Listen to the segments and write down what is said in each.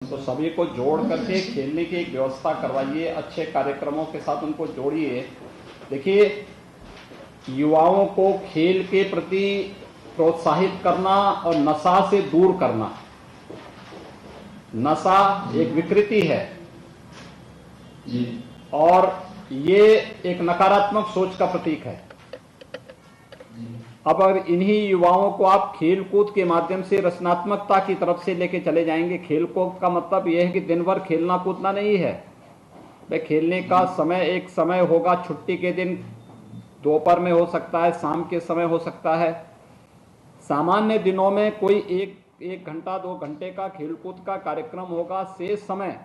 तो सभी को जोड़ करके खेलने की एक व्यवस्था करवाइए, अच्छे कार्यक्रमों के साथ उनको जोड़िए। देखिए, युवाओं को खेल के प्रति प्रोत्साहित करना और नशा से दूर करना। नशा एक विकृति है और ये एक नकारात्मक सोच का प्रतीक है। अब अगर इन्हीं युवाओं को आप खेल कूद के माध्यम से रचनात्मकता की तरफ से लेके चले जाएंगे, खेल कूद का मतलब यह है कि दिन भर खेलना कूदना नहीं है। भाई खेलने का समय एक समय होगा, छुट्टी के दिन दोपहर में हो सकता है, शाम के समय हो सकता है। सामान्य दिनों में कोई एक घंटा 2 घंटे का खेलकूद का कार्यक्रम होगा। शेष समय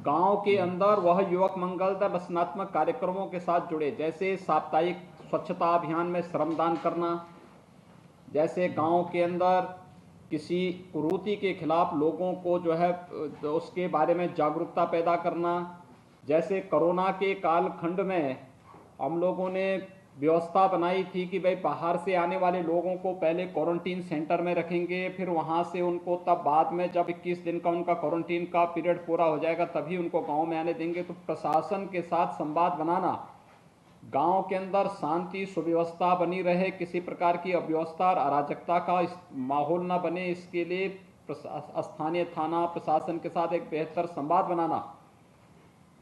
गांव के अंदर वह युवक मंगल दल रचनात्मक कार्यक्रमों के साथ जुड़े, जैसे साप्ताहिक स्वच्छता अभियान में श्रमदान करना, जैसे गांव के अंदर किसी कुरीति के खिलाफ लोगों को जो है उसके बारे में जागरूकता पैदा करना। जैसे कोरोना के कालखंड में हम लोगों ने व्यवस्था बनाई थी कि भाई बाहर से आने वाले लोगों को पहले क्वारंटीन सेंटर में रखेंगे, फिर वहां से उनको तब बाद में जब 21 दिन का उनका क्वारंटीन का पीरियड पूरा हो जाएगा तभी उनको गांव में आने देंगे। तो प्रशासन के साथ संवाद बनाना, गांव के अंदर शांति सुव्यवस्था बनी रहे, किसी प्रकार की अव्यवस्था और अराजकता का माहौल न बने, इसके लिए स्थानीय थाना प्रशासन के साथ एक बेहतर संवाद बनाना,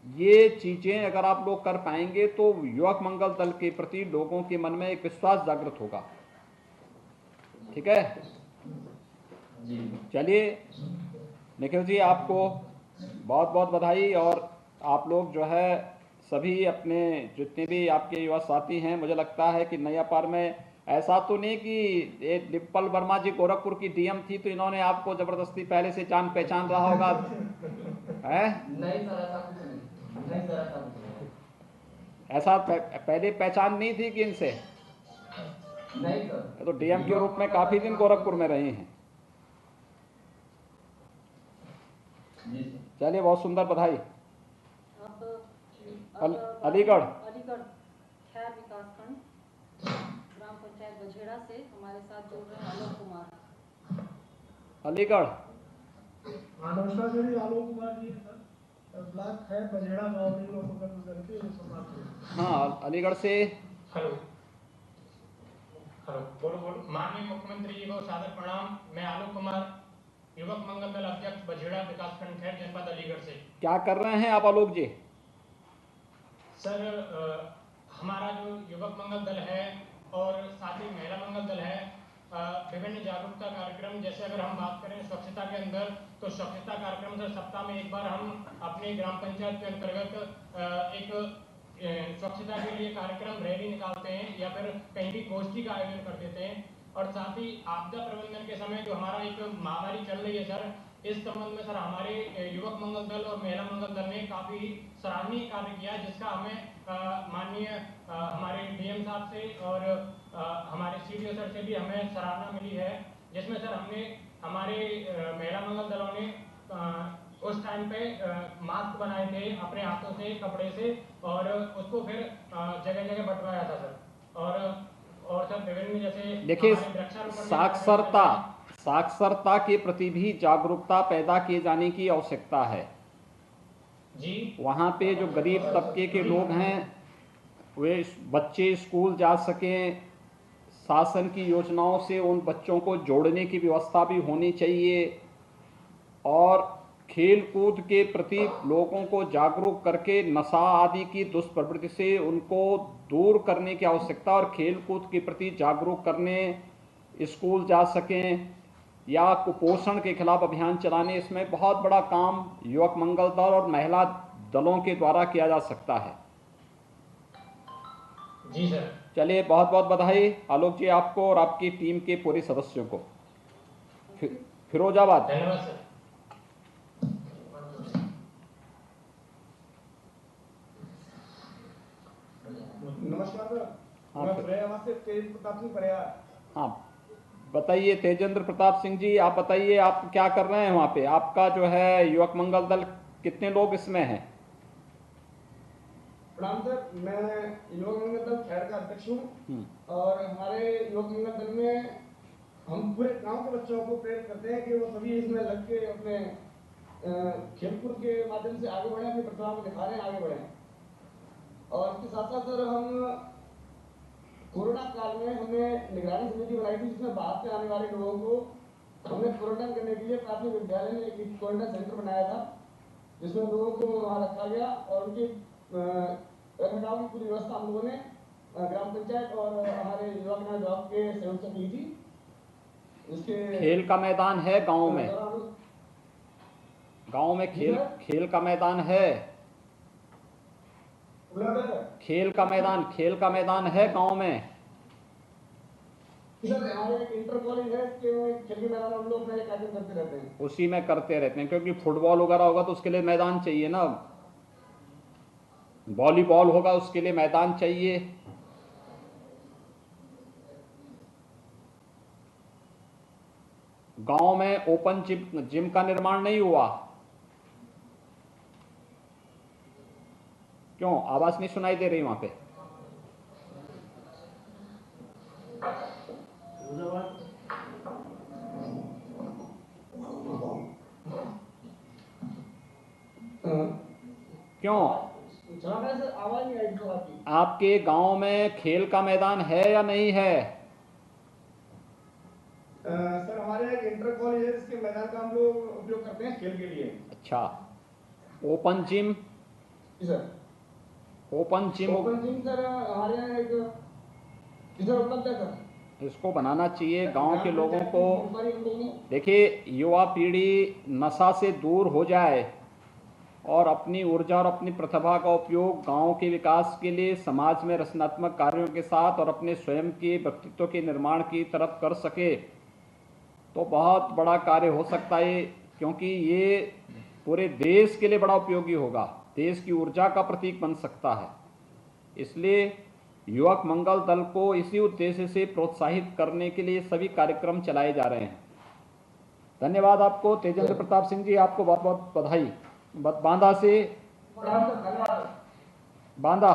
ये चीजें अगर आप लोग कर पाएंगे तो युवक मंगल दल के प्रति लोगों के मन में एक विश्वास जागृत होगा। ठीक है, चलिए निखिल जी, आपको बहुत बहुत बधाई। और आप लोग जो है सभी अपने जितने भी आपके युवा साथी हैं, मुझे लगता है कि नया पार में ऐसा तो नहीं कि ये डिम्पल वर्मा जी गोरखपुर की डीएम थी तो इन्होंने आपको जबरदस्ती पहले से जान पहचान रहा होगा है? नहीं सर, ऐसा कुछ नहीं सर, ऐसा कुछ नहीं। ऐसा पहले पहचान नहीं थी कि इनसे? नहीं सर। तो डीएम के रूप में काफी दिन गोरखपुर में रहे हैं। चलिए, बहुत सुंदर, बधाई। अलीगढ़ खैर विकासखंड ग्राम पंचायत बझेड़ा से हमारे साथ जुड़ रहे हैं आलोक कुमार। अलीगढ़। नमस्कार जी, आलोक कुमार जी सर, ब्लॉक है बझेड़ा गाँव में लोग करके समाप्त। हाँ, अलीगढ़ से। हेलो हेलो, बोलो। माननीय मुख्यमंत्री जी को सादर प्रणाम। मैं आलोक कुमार, युवक मंगल दल अध्यक्ष बझेड़ा विकासखंड खैर जनपद अलीगढ़ से। क्या कर रहे हैं आप आलोक जी? सर, हमारा जो युवक मंगल दल है और साथ ही महिला मंगल दल है, विभिन्न जागरूकता कार्यक्रम, जैसे अगर हम बात करें स्वच्छता के अंदर, तो स्वच्छता कार्यक्रम सर सप्ताह में एक बार हम अपने ग्राम पंचायत के अंतर्गत एक स्वच्छता के लिए कार्यक्रम रैली निकालते हैं या फिर कहीं भी गोष्ठी का आयोजन कर देते हैं। और साथ ही आपदा प्रबंधन के समय जो हमारा एक महामारी चल रही है सर, इस संबंध में सर हमारे युवक मंगल दल और महिला मंगल दल ने काफी सराहनीय कार्य किया, जिसका हमें माननीय हमारे डीएम साहब से और हमारे सीडीओ सर से भी हमें सराहना मिली है, जिसमें सर हमने हमारे महिला मंगल दलों ने उस टाइम पे मास्क बनाए थे अपने हाथों से, कपड़े से, और उसको फिर जगह जगह बंटवाया था सर। और सर विभिन्न जैसे देखिए, साक्षरता के प्रति भी जागरूकता पैदा किए जाने की आवश्यकता है जी। वहाँ पे जो गरीब तबके के लोग हैं वे बच्चे स्कूल जा सकें, शासन की योजनाओं से उन बच्चों को जोड़ने की व्यवस्था भी होनी चाहिए और खेल कूद के प्रति लोगों को जागरूक करके नशा आदि की दुष्प्रवृत्ति से उनको दूर करने की आवश्यकता और खेल कूद के प्रति जागरूक करने, स्कूल जा सकें या कुपोषण के खिलाफ अभियान चलाने, इसमें बहुत बड़ा काम युवक मंगल दल और महिला दलों के द्वारा किया जा सकता है। जी सर। चलिए, बहुत बहुत बधाई आलोक जी आपको और आपकी टीम के पूरे सदस्यों को। फिरोजाबाद। धन्यवाद सर। नमस्कार सर। हाँ, मैं प्रयाग से तेज प्रताप सिंह प्रयाग। हाँ बताइए तेजेंद्र प्रताप सिंह जी, आप बताइए आप क्या कर रहे हैं वहाँ पे? आपका जो है युवक मंगल दल कितने लोग इसमें हैं? प्रणाम सर, मैं युवक मंगल दल खैर का अध्यक्ष हूँ और हमारे युवक मंगल दल में हम पूरे गांव के बच्चों को प्रेरित करते हैं कि वो सभी इसमें लग के अपने खेलकूद के माध्यम से आगे बढ़े, अपनी प्रतिभा को दिखा रहे हैं, आगे बढ़े। और इसके साथ साथ सर हम कोरोना काल में हमने निगरानी समिति बनाई थी, जिसमें बाहर से आने वाले लोगों को हमने क्वारंटाइन करने के लिए प्राथमिक विद्यालय में एक क्वारंटाइन सेंटर बनाया था, जिसमें लोगों को वहाँ रखा गया और उनकी रखरखाव की पूरी व्यवस्था हम लोगों ने ग्राम पंचायत और हमारे युवा कल्याण विभाग के सहयोग से की थी। उसके खेल का मैदान है गांव में? गांव में खेल का मैदान है? खेल का मैदान है गांव में? सर हमारे एक इंटर कॉलेज है, इसके खेल के मैदान हम लोग नए कार्यक्रम करते रहते हैं। उसी में करते रहते हैं, क्योंकि फुटबॉल वगैरह होगा तो उसके लिए मैदान चाहिए ना, वॉलीबॉल होगा उसके लिए मैदान चाहिए। गांव में ओपन जिम का निर्माण नहीं हुआ? क्यों आवाज नहीं सुनाई दे रही वहां पे? क्यों? आवाज नहीं आई थी आपकी। आपके गांव में खेल का मैदान है या नहीं है? सर हमारे एक इंटर कॉलेज है, जिसके मैदान का हम लोग उपयोग करते हैं खेल के लिए। अच्छा, ओपन जिम? जी सर। ओपन जिम सर हमारे यहाँ एक इधर उपलब्ध है सर। इसको बनाना चाहिए गांव के लोगों को। देखिए, युवा पीढ़ी नशा से दूर हो जाए और अपनी ऊर्जा और अपनी प्रतिभा का उपयोग गांव के विकास के लिए, समाज में रचनात्मक कार्यों के साथ और अपने स्वयं के व्यक्तित्व के निर्माण की तरफ कर सके तो बहुत बड़ा कार्य हो सकता है, क्योंकि ये पूरे देश के लिए बड़ा उपयोगी होगा, देश की ऊर्जा का प्रतीक बन सकता है। इसलिए युवक मंगल दल को इसी उद्देश्य से प्रोत्साहित करने के लिए सभी कार्यक्रम चलाए जा रहे हैं। धन्यवाद आपको तेजेंद्र प्रताप सिंह जी, आपको बहुत बहुत बधाई। बांदा से बांदा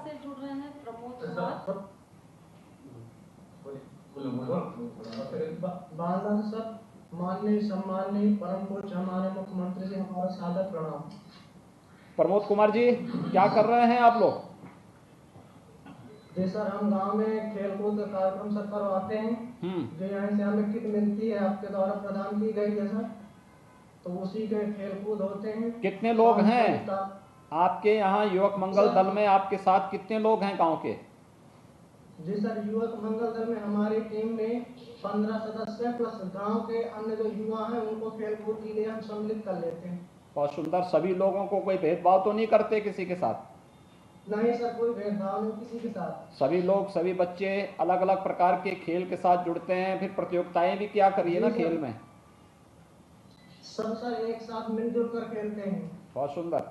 से जुड़ रहे हैं प्रमोद कुमार। बांदा सर, माननीय सम्माननीय परम पूज्य हमारे मुख्यमंत्री जी, हमारा सादर प्रणाम। प्रमोद कुमार जी, क्या कर रहे हैं आप लोग? जी सर, हम गांव में खेलकूद कार्यक्रम सर करवाते हैं। जो यहाँ से हमें किट मिलती है, आपके द्वारा प्रदान की गई है सर, तो उसी के खेलकूद होते हैं। कितने लोग हैं आपके यहाँ युवक मंगल दल में? आपके साथ कितने लोग हैं गांव के? जी सर, युवक मंगल दल में हमारी टीम में 15 सदस्य प्लस गांव के अन्य जो युवा हैं उनको खेलकूद के लिए हम सम्मिलित कर लेते हैं। बहुत सुंदर। सभी लोगों को कोई भेदभाव तो नहीं करते किसी के साथ? नहीं सर, कोई भेदभाव नहीं किसी के साथ। सभी लोग, सभी बच्चे अलग अलग प्रकार के खेल के साथ जुड़ते हैं, फिर प्रतियोगिताएं भी क्या करिए ना खेल में। सब सर एक साथ मिलजुल कर खेलते हैं। बहुत सुंदर,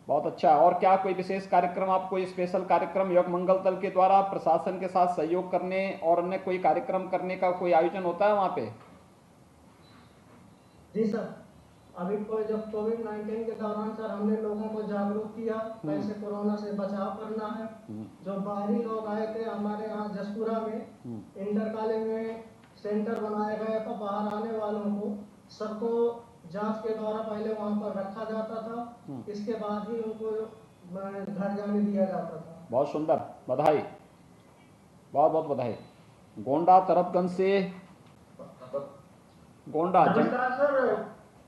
बहुत अच्छा। और क्या कोई विशेष कार्यक्रम, आप कोई स्पेशल कार्यक्रम युवक मंगल दल के द्वारा प्रशासन के साथ सहयोग करने और अन्य कोई कार्यक्रम करने का कोई आयोजन होता है वहाँ पे? जी सर, अभी जब कोविड-19 के दौरान सर हमने लोगों को जागरूक किया कैसे कोरोना से बचाव करना है। जो बाहरी लोग आए थे हमारे यहाँ जसपुरा में इंटर कॉलेज में सेंटर बनाया गया था, बाहर आने वालों को सबको जांच के द्वारा पहले वहां पर रखा जाता था, इसके बाद ही उनको घर जाने दिया जाता था। बहुत सुंदर, बधाई, बहुत बहुत बधाई। गोंडा तरफगंज से गोंडा।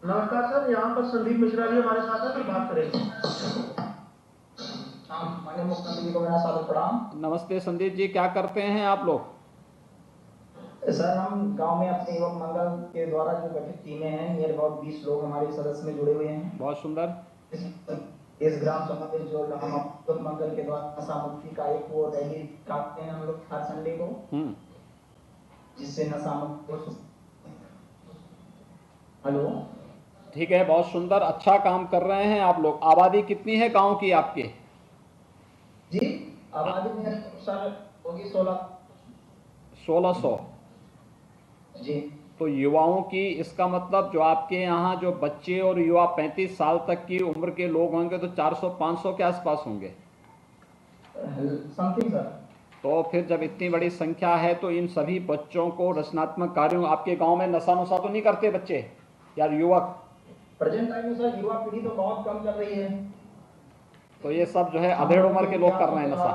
नमस्कार सर, यहाँ पर संदीप मिश्रा जी हमारे साथ हैं, तो बात करेंगे। माननीय मुख्यमंत्री जी को मेरा सादर प्रणाम। नमस्ते संदीप जी, क्या करते हैं आप लोग? सर हम गांव में अपने युवक मंगल के द्वारा जो गठित टीमें हैं, नियर अबाउट 20 लोग हमारे सदस्य में जुड़े हुए हैं। बहुत सुंदर। इस ग्राम सभा में जो हम युवक मंगल के द्वारा नशा मुक्ति का एक वो रैली काटते हैं हम लोग हर संडे को, जिससे नशा मुक्त। हेलो, ठीक है, बहुत सुंदर, अच्छा काम कर रहे हैं आप लोग। आबादी कितनी है गांव की आपके? जी आबादी में सर होगी 1600 जी। तो युवाओं की, इसका मतलब जो आपके यहाँ जो बच्चे और युवा 35 साल तक की उम्र के लोग होंगे तो 400-500 के आसपास होंगे समथिंग सर। तो फिर जब इतनी बड़ी संख्या है तो इन सभी बच्चों को रचनात्मक कार्यों, आपके गांव में नशा नुशा तो नहीं करते बच्चे या युवक? प्रेजेंट टाइम में सर युवा पीढ़ी तो बहुत कम कर रही है। तो ये सब जो है अधेड़ उम्र के लोग कर रहे हैं नशा।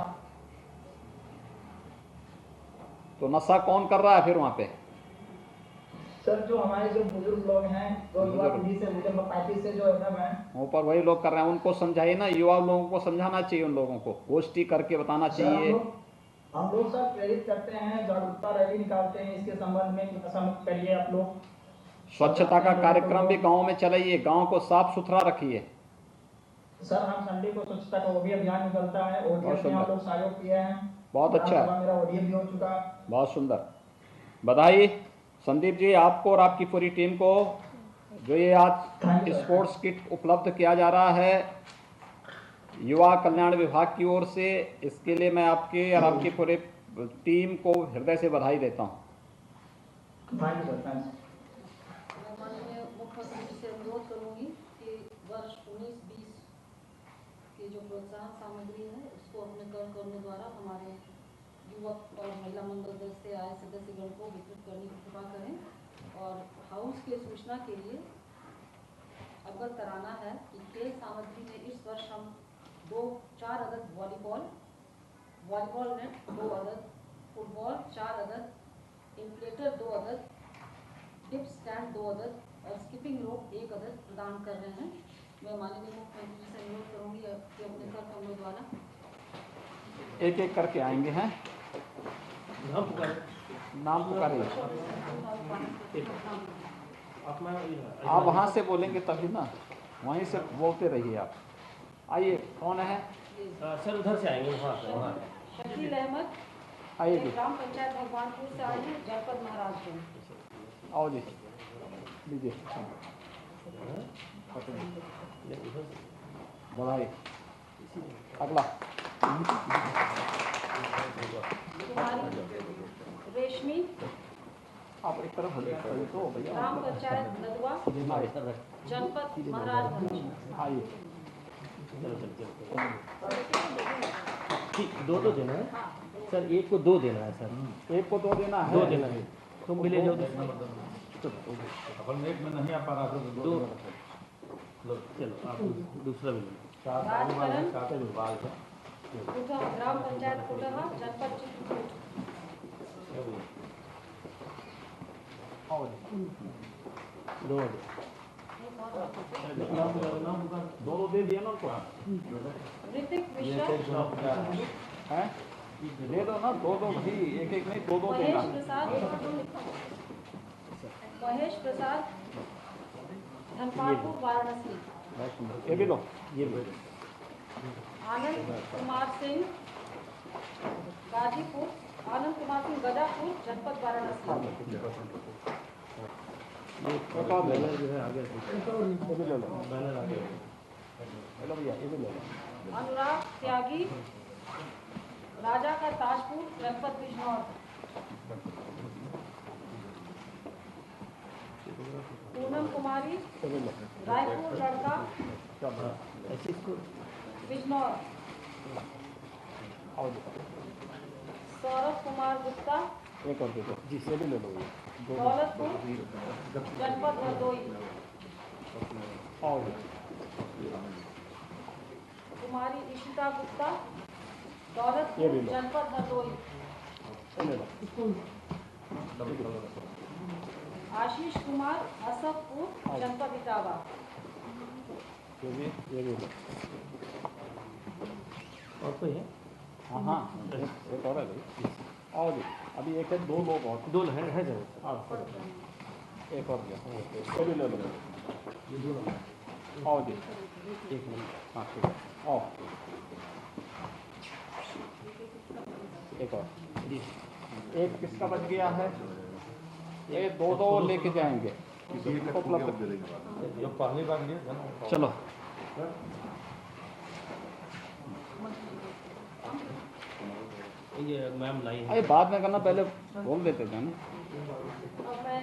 तो नशा कौन कर रहा है फिर वहां पे? सर जो हमारे जो बुजुर्ग लोग हैं, जो युवा बुजुर्ग। पीढ़ी से मुझे 35 से जो एकदम है, ऊपर वही लोग कर रहे हैं, उनको समझाइए ना, युवा लोगों को समझाना चाहिए, उन लोगों को गोष्ठी करके बताना सर चाहिए। हम लोग सर प्रेरित करते हैं, जागरूकता रैली निकालते हैं इसके संबंध में कि नशा मुक्त करिए आप लोग। स्वच्छता का कार्यक्रम भी गांव में चलाइए, गांव को साफ सुथरा रखिए। सर हम संडे को स्वच्छता का वो भी अभियान निकलता है, ओडीएफ में हम लोग सहयोग किए हैं। बहुत अच्छा है। मेरा ओडीएफ भी हो चुका। बहुत सुंदर, बधाई संदीप जी आपको और आपकी पूरी टीम को, जो ये आज स्पोर्ट्स किट उपलब्ध किया जा रहा है युवा कल्याण विभाग की ओर से। इसके लिए मैं आपके और आपकी पूरे टीम को हृदय से बधाई देता हूँ। Thank you sir, thanks. मैं माननीय मुख्यमंत्री जी से अनुरोध करूंगी कि वर्ष 19-20 की जो प्रोत्साहन सामग्री है उसको अपने कर कर्मों द्वारा हमारे युवक और महिला मंगल दल से आए सदस्यगण को वितरित करने की कृपा करें। और हाउस की सूचना के लिए अवगत कराना है कि खेल सामग्री में इस वर्ष हम 4 अदद वॉलीबॉल नेट 2 अदद, फुटबॉल 4 अदद, इन्फ्लेटर 2 अदद, डिप स्टैंड 2 अदद और स्किपिंग रोप 1 अदद प्रदान कर रहे हैं। मैं माननीय मुख्यमंत्री जी से अनुरोध करूंगी कि अपने कर कर्मों द्वारा एक एक करके आएंगे हैं। नाम पुकारिए। आप वहाँ से बोलेंगे तभी ना, वहीं से बोलते रहिए आप। आइए, कौन है? सर उधर से आएंगे, वहाँ से वहाँ शकील अहमद आइए ये जी, ग्राम पंचायत भगवानपुर से आए हैं, जनपद महाराजगंज। आओ जी, लीजिए बधाई। अगला कुमारी रेशमी आप एक तरफ हो जाइए तो भैया। ग्राम पंचायत नदवा, जनपद महाराजगंज। आइए, ठीक, दो देना है सर, एक को 2 देना है सर, एक को 2 देना है। 2 देना है। तुम भी ले जाओ अपन एक में नहीं आ पा रहा था दो। लो चलो आप दूसरा भी लो। राजकरण कुटहा, ग्राम पंचायत कुटहा, जनपद चित्रकूट। आओ जी, दो दोनों दे दिए ना उनको। ऋतिक मिश्रा, हैं? दे दो ना, 2-2 भी, एक एक नहीं, 2-2 देना। महेश प्रसाद धनपालपुर वाराणसी। ये भी लो। ये भी आनंद कुमार सिंह गाजीपुर, आनंद कुमार सिंह गजापुर, जनपद वाराणसी। एक और ले लो। बैनर जो है आगे ये भी ले लो। बैनर आगे हेलो भैया, ये भी ले लो। अनुराग त्यागी राजा का ताजपुर, जनपद बिजनौर। पूनम कुमारी ये भी लो। रायपुर लड़का, ऐसे इसको बिजनौर। आओ जी, सौरभ कुमार गुप्ता एक और दे दो जी, ये भी ले लो। ये दो दो। दौलतपुर, जनपद हरदोई। आओ जी, कुमारी इशिता गुप्ता ये दौलतपुर, भी लो। जनपद हरदोई। ये ले लो। आशीष कुमार असफपुर, जनपद इटावा। ये भी लो। और कोई है? हाँ हाँ, एक और है भाई। आओ जी, अभी एक है, 2 लोग और। 2 है जरूर। हाँ, एक और दिया, ये भी ले लो। आओ जी, एक मिनट। हाँ ठीक है, आओ। एक और, जी एक किसका बच गया है? ये 2-2 लेके जाएंगे। उपलब्ध। जो पहली बार लिए चलो, ये मैम लाई है। अरे बाद में करना, पहले बोल देते थे ना। अब मैं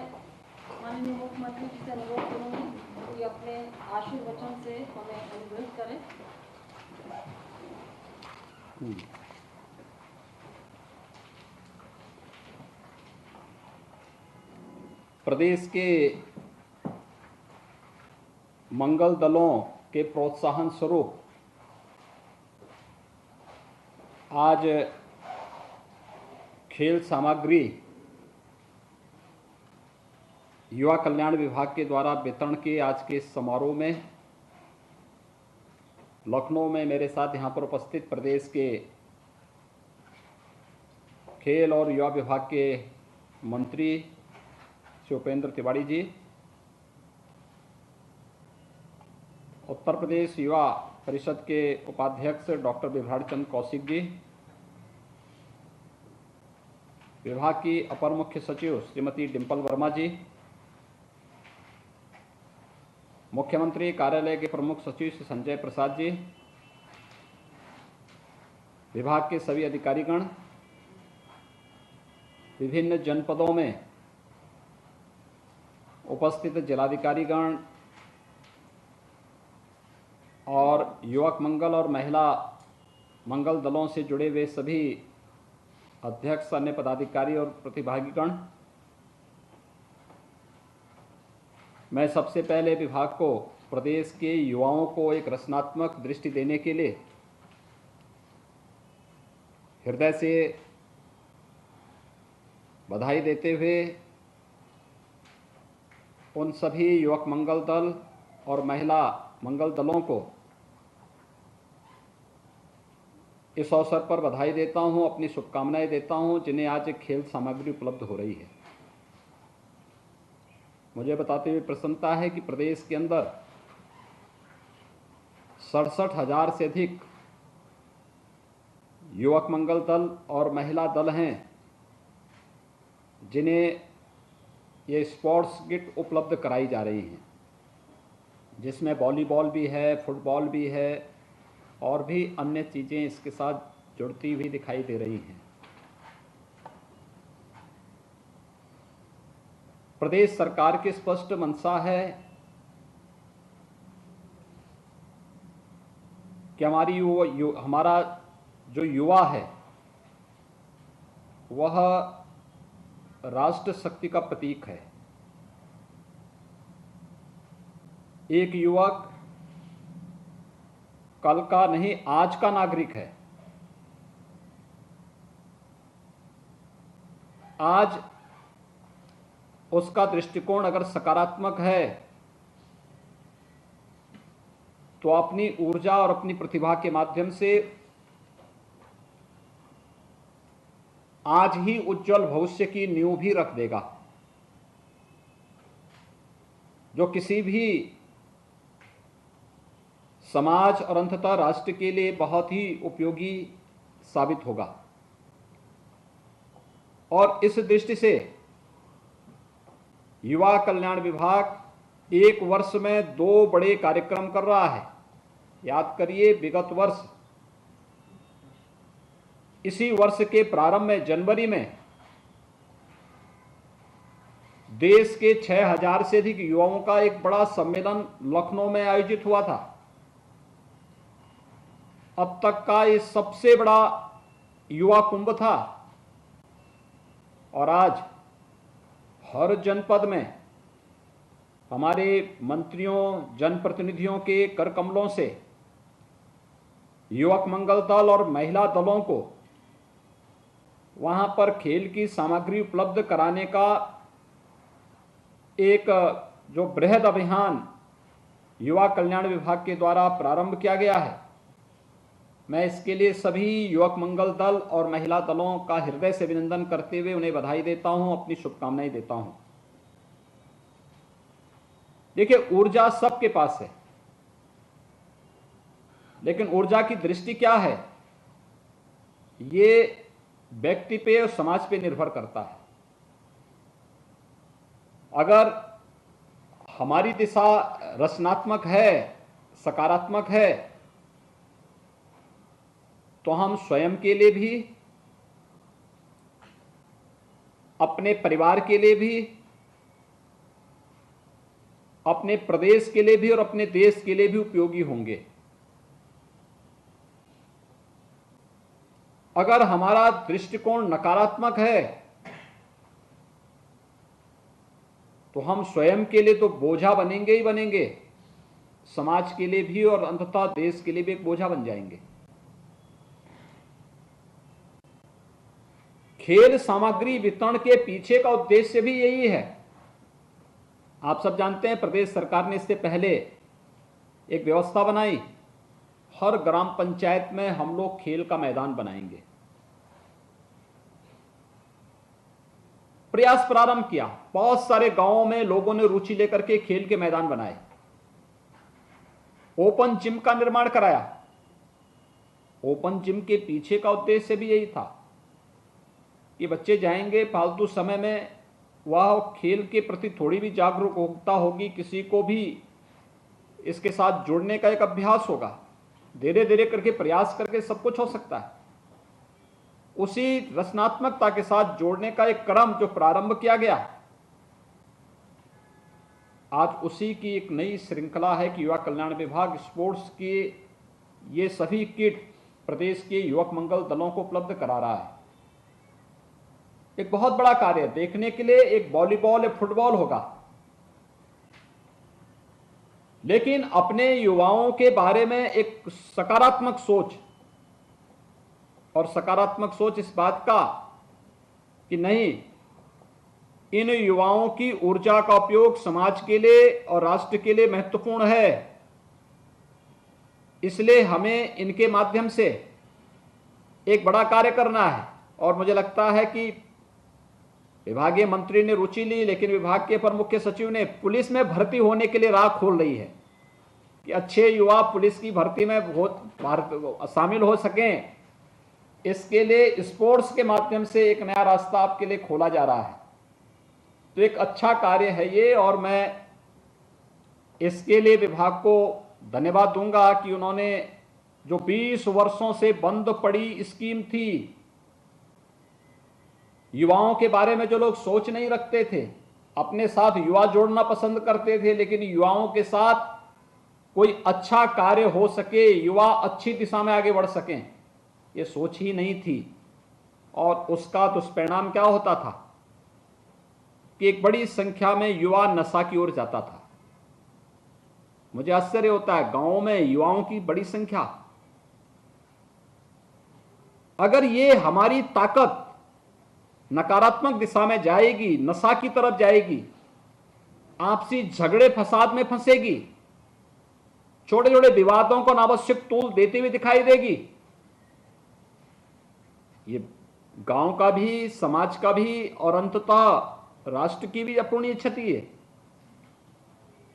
माननीय मुख्यमंत्री जी से अनुरोध करूंगी कि अपने आशीर्वचन से हमें अनुग्रहित करें। प्रदेश के मंगल दलों के प्रोत्साहन स्वरूप आज खेल सामग्री युवा कल्याण विभाग के द्वारा वितरण के आज के इस समारोह में लखनऊ में मेरे साथ यहाँ पर उपस्थित प्रदेश के खेल और युवा विभाग के मंत्री श्री उपेंद्र तिवारी जी, उत्तर प्रदेश युवा परिषद के उपाध्यक्ष डॉक्टर बिभ्राट चंद्र कौशिक जी, विभाग की अपर मुख्य सचिव श्रीमती डिंपल वर्मा जी, मुख्यमंत्री कार्यालय के प्रमुख सचिव श्री संजय प्रसाद जी, विभाग के सभी अधिकारीगण, विभिन्न जनपदों में उपस्थित जिलाधिकारीगण और युवक मंगल और महिला मंगल दलों से जुड़े हुए सभी अध्यक्ष, अन्य पदाधिकारी और प्रतिभागीगण, मैं सबसे पहले विभाग को प्रदेश के युवाओं को एक रचनात्मक दृष्टि देने के लिए हृदय से बधाई देते हुए उन सभी युवक मंगल दल और महिला मंगल दलों को इस अवसर पर बधाई देता हूं, अपनी शुभकामनाएं देता हूं, जिन्हें आज एक खेल सामग्री उपलब्ध हो रही है। मुझे बताते हुए प्रसन्नता है कि प्रदेश के अंदर 67,000 से अधिक युवक मंगल दल और महिला दल हैं जिन्हें ये स्पोर्ट्स किट उपलब्ध कराई जा रही हैं, जिसमें वॉलीबॉल भी है, फुटबॉल भी है और भी अन्य चीज़ें इसके साथ जुड़ती हुई दिखाई दे रही हैं। प्रदेश सरकार की स्पष्ट मंशा है कि हमारा जो युवा है वह राष्ट्र शक्ति का प्रतीक है। एक युवक कल का नहीं, आज का नागरिक है। आज उसका दृष्टिकोण अगर सकारात्मक है तो अपनी ऊर्जा और अपनी प्रतिभा के माध्यम से आज ही उज्जवल भविष्य की नींव भी रख देगा, जो किसी भी समाज और अंततः राष्ट्र के लिए बहुत ही उपयोगी साबित होगा। और इस दृष्टि से युवा कल्याण विभाग एक वर्ष में 2 बड़े कार्यक्रम कर रहा है। याद करिए, विगत वर्ष इसी वर्ष के प्रारंभ में जनवरी में देश के 6,000 से अधिक युवाओं का एक बड़ा सम्मेलन लखनऊ में आयोजित हुआ था। अब तक का ये सबसे बड़ा युवा कुंभ था और आज हर जनपद में हमारे मंत्रियों, जनप्रतिनिधियों के कर कमलों से युवक मंगल दल और महिला दलों को वहां पर खेल की सामग्री उपलब्ध कराने का एक जो बृहद अभियान युवा कल्याण विभाग के द्वारा प्रारंभ किया गया है, मैं इसके लिए सभी युवक मंगल दल और महिला दलों का हृदय से अभिनंदन करते हुए उन्हें बधाई देता हूं, अपनी शुभकामनाएं देता हूं। देखिए, ऊर्जा सबके पास है, लेकिन ऊर्जा की दृष्टि क्या है ये व्यक्ति पे और समाज पे निर्भर करता है। अगर हमारी दिशा रचनात्मक है, सकारात्मक है, तो हम स्वयं के लिए भी, अपने परिवार के लिए भी, अपने प्रदेश के लिए भी और अपने देश के लिए भी उपयोगी होंगे। अगर हमारा दृष्टिकोण नकारात्मक है तो हम स्वयं के लिए तो बोझा बनेंगे ही बनेंगे, समाज के लिए भी और अंततः देश के लिए भी एक बोझा बन जाएंगे। खेल सामग्री वितरण के पीछे का उद्देश्य भी यही है। आप सब जानते हैं प्रदेश सरकार ने इससे पहले एक व्यवस्था बनाई, हर ग्राम पंचायत में हम लोग खेल का मैदान बनाएंगे। प्रयास प्रारंभ किया, बहुत सारे गांवों में लोगों ने रुचि लेकर के खेल के मैदान बनाए, ओपन जिम का निर्माण कराया। ओपन जिम के पीछे का उद्देश्य भी यही था कि बच्चे जाएंगे, फालतू समय में वह खेल के प्रति थोड़ी भी जागरूकता होगी, किसी को भी इसके साथ जुड़ने का एक अभ्यास होगा। धीरे धीरे करके प्रयास करके सब कुछ हो सकता है। उसी रचनात्मकता के साथ जोड़ने का एक क्रम जो प्रारंभ किया गया, आज उसी की एक नई श्रृंखला है कि युवा कल्याण विभाग स्पोर्ट्स के ये सभी किट प्रदेश के युवक मंगल दलों को उपलब्ध करा रहा है। एक बहुत बड़ा कार्य है। देखने के लिए एक वॉलीबॉल या फुटबॉल होगा, लेकिन अपने युवाओं के बारे में एक सकारात्मक सोच, और सकारात्मक सोच इस बात का कि नहीं, इन युवाओं की ऊर्जा का उपयोग समाज के लिए और राष्ट्र के लिए महत्वपूर्ण है, इसलिए हमें इनके माध्यम से एक बड़ा कार्य करना है। और मुझे लगता है कि विभागीय मंत्री ने रुचि ली, लेकिन विभाग के अपर मुख्य सचिव ने पुलिस में भर्ती होने के लिए राह खोल रही है कि अच्छे युवा पुलिस की भर्ती में शामिल हो सकें। इसके लिए स्पोर्ट्स के माध्यम से एक नया रास्ता आपके लिए खोला जा रहा है। तो एक अच्छा कार्य है ये, और मैं इसके लिए विभाग को धन्यवाद दूंगा कि उन्होंने जो 20 वर्षों से बंद पड़ी स्कीम थी, युवाओं के बारे में जो लोग सोच नहीं रखते थे, अपने साथ युवा जोड़ना पसंद करते थे, लेकिन युवाओं के साथ कोई अच्छा कार्य हो सके, युवा अच्छी दिशा में आगे बढ़ सकें, ये सोच ही नहीं थी। और उसका दुष्परिणाम क्या होता था कि एक बड़ी संख्या में युवा नशा की ओर जाता था। मुझे आश्चर्य होता है, गांवों में युवाओं की बड़ी संख्या। अगर ये हमारी ताकत नकारात्मक दिशा में जाएगी, नशा की तरफ जाएगी, आपसी झगड़े फसाद में फंसेगी, छोटे छोटे विवादों को अनावश्यक तूल देते हुए दिखाई देगी, ये गांव का भी, समाज का भी और अंततः राष्ट्र की भी अपूर्णीय क्षति है।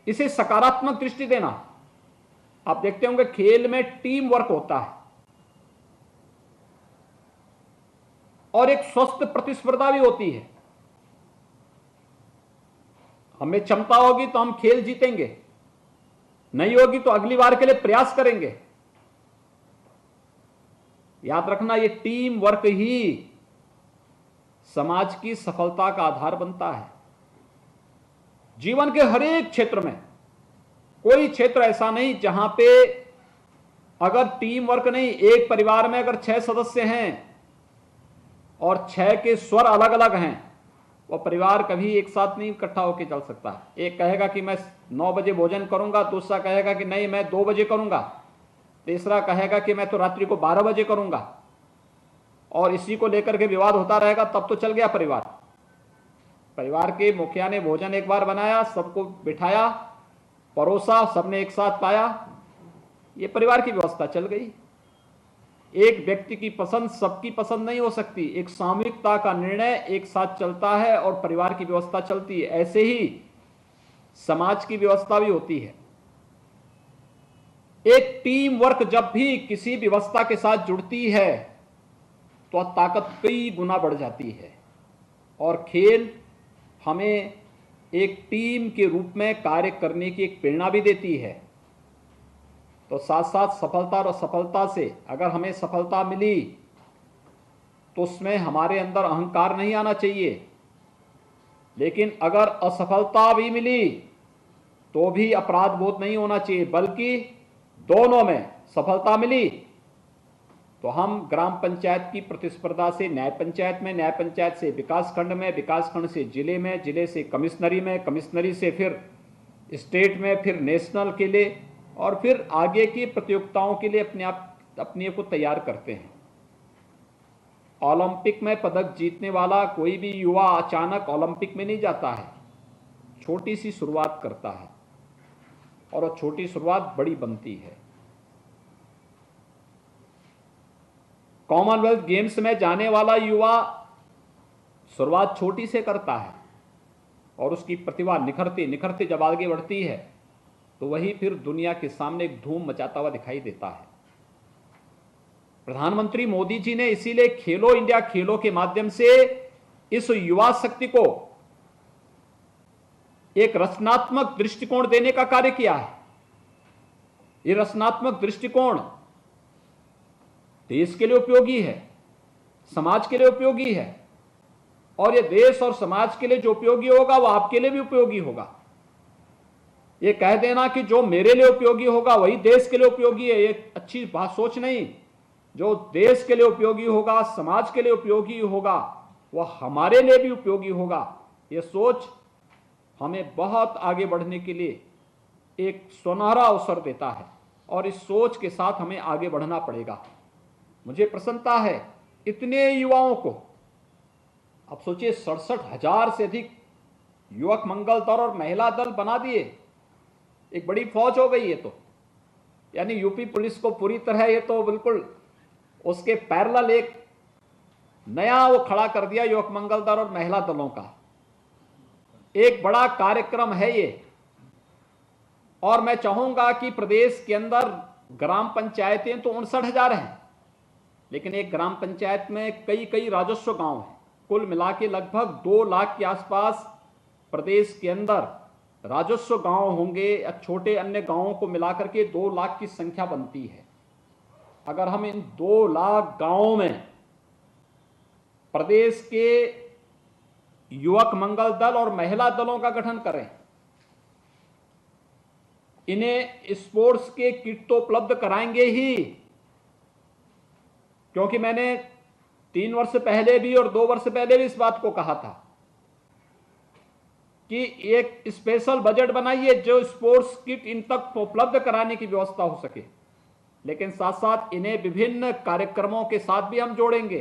इसे सकारात्मक दृष्टि देना। आप देखते होंगे खेल में टीम वर्क होता है और एक स्वस्थ प्रतिस्पर्धा भी होती है। हमें क्षमता होगी तो हम खेल जीतेंगे, नहीं होगी तो अगली बार के लिए प्रयास करेंगे। याद रखना, ये टीम वर्क ही समाज की सफलता का आधार बनता है। जीवन के हर एक क्षेत्र में कोई क्षेत्र ऐसा नहीं जहां पे अगर टीम वर्क नहीं, एक परिवार में अगर 6 सदस्य हैं और 6 के स्वर अलग अलग हैं, वो परिवार कभी एक साथ नहीं इकट्ठा होकर चल सकता। एक कहेगा कि मैं 9 बजे भोजन करूंगा, दूसरा कहेगा कि नहीं मैं 2 बजे करूंगा, तीसरा कहेगा कि मैं तो रात्रि को 12 बजे करूंगा, और इसी को लेकर के विवाद होता रहेगा। तब तो चल गया परिवार। परिवार के मुखिया ने भोजन एक बार बनाया, सबको बिठाया, परोसा, सबने एक साथ पाया, ये परिवार की व्यवस्था चल गई। एक व्यक्ति की पसंद सबकी पसंद नहीं हो सकती, एक सामूहिकता का निर्णय एक साथ चलता है और परिवार की व्यवस्था चलती है। ऐसे ही समाज की व्यवस्था भी होती है। एक टीम वर्क जब भी किसी व्यवस्था के साथ जुड़ती है तो ताकत कई गुना बढ़ जाती है, और खेल हमें एक टीम के रूप में कार्य करने की एक प्रेरणा भी देती है। तो साथ साथ सफलता और असफलता से, अगर हमें सफलता मिली तो उसमें हमारे अंदर अहंकार नहीं आना चाहिए, लेकिन अगर असफलता भी मिली तो भी अपराध बोध नहीं होना चाहिए, बल्कि दोनों में सफलता मिली तो हम ग्राम पंचायत की प्रतिस्पर्धा से न्याय पंचायत में, न्याय पंचायत से विकास खंड में, विकास खंड से जिले में, जिले से कमिश्नरी में, कमिश्नरी से फिर स्टेट में, फिर नेशनल के लिए और फिर आगे की प्रतियोगिताओं के लिए अपने को तैयार करते हैं। ओलंपिक में पदक जीतने वाला कोई भी युवा अचानक ओलंपिक में नहीं जाता है, छोटी सी शुरुआत करता है और वो छोटी शुरुआत बड़ी बनती है। कॉमनवेल्थ गेम्स में जाने वाला युवा शुरुआत छोटी से करता है और उसकी प्रतिभा निखरते निखरते जब आगे बढ़ती है तो वही फिर दुनिया के सामने एक धूम मचाता हुआ दिखाई देता है। प्रधानमंत्री मोदी जी ने इसीलिए खेलो इंडिया खेलों के माध्यम से इस युवा शक्ति को एक रचनात्मक दृष्टिकोण देने का कार्य किया है। ये रचनात्मक दृष्टिकोण देश के लिए उपयोगी है, समाज के लिए उपयोगी है, और ये देश और समाज के लिए जो उपयोगी होगा वो आपके लिए भी उपयोगी होगा। ये कह देना कि जो मेरे लिए उपयोगी होगा वही देश के लिए उपयोगी है, ये अच्छी बात सोच नहीं। जो देश के लिए उपयोगी होगा, समाज के लिए उपयोगी होगा, वह हमारे लिए भी उपयोगी होगा। ये सोच हमें बहुत आगे बढ़ने के लिए एक सुनहरा अवसर देता है और इस सोच के साथ हमें आगे बढ़ना पड़ेगा। मुझे प्रसन्नता है इतने युवाओं को, अब सोचिए 67,000 से अधिक युवक मंगल दल और महिला दल बना दिए, एक बड़ी फौज हो गई है। तो यानी यूपी पुलिस को पूरी तरह ये तो बिल्कुल उसके पैरेलल एक नया वो खड़ा कर दिया युवक मंगल दल और महिला दलों का। एक बड़ा कार्यक्रम है ये, और मैं चाहूंगा कि प्रदेश के अंदर ग्राम पंचायतें तो 59,000 हैं, लेकिन एक ग्राम पंचायत में कई कई राजस्व गांव हैं। कुल मिला के लगभग 2 लाख के आसपास प्रदेश के अंदर राजस्व गांव होंगे, या छोटे अन्य गांवों को मिलाकर के 2 लाख की संख्या बनती है। अगर हम इन 2 लाख गांवों में प्रदेश के युवक मंगल दल और महिला दलों का गठन करें, इन्हें स्पोर्ट्स के किट तो उपलब्ध कराएंगे ही, क्योंकि मैंने 3 वर्ष पहले भी और 2 वर्ष पहले भी इस बात को कहा था कि एक स्पेशल बजट बनाइए जो स्पोर्ट्स किट इन तक उपलब्ध कराने की व्यवस्था हो सके। लेकिन साथ साथ इन्हें विभिन्न कार्यक्रमों के साथ भी हम जोड़ेंगे।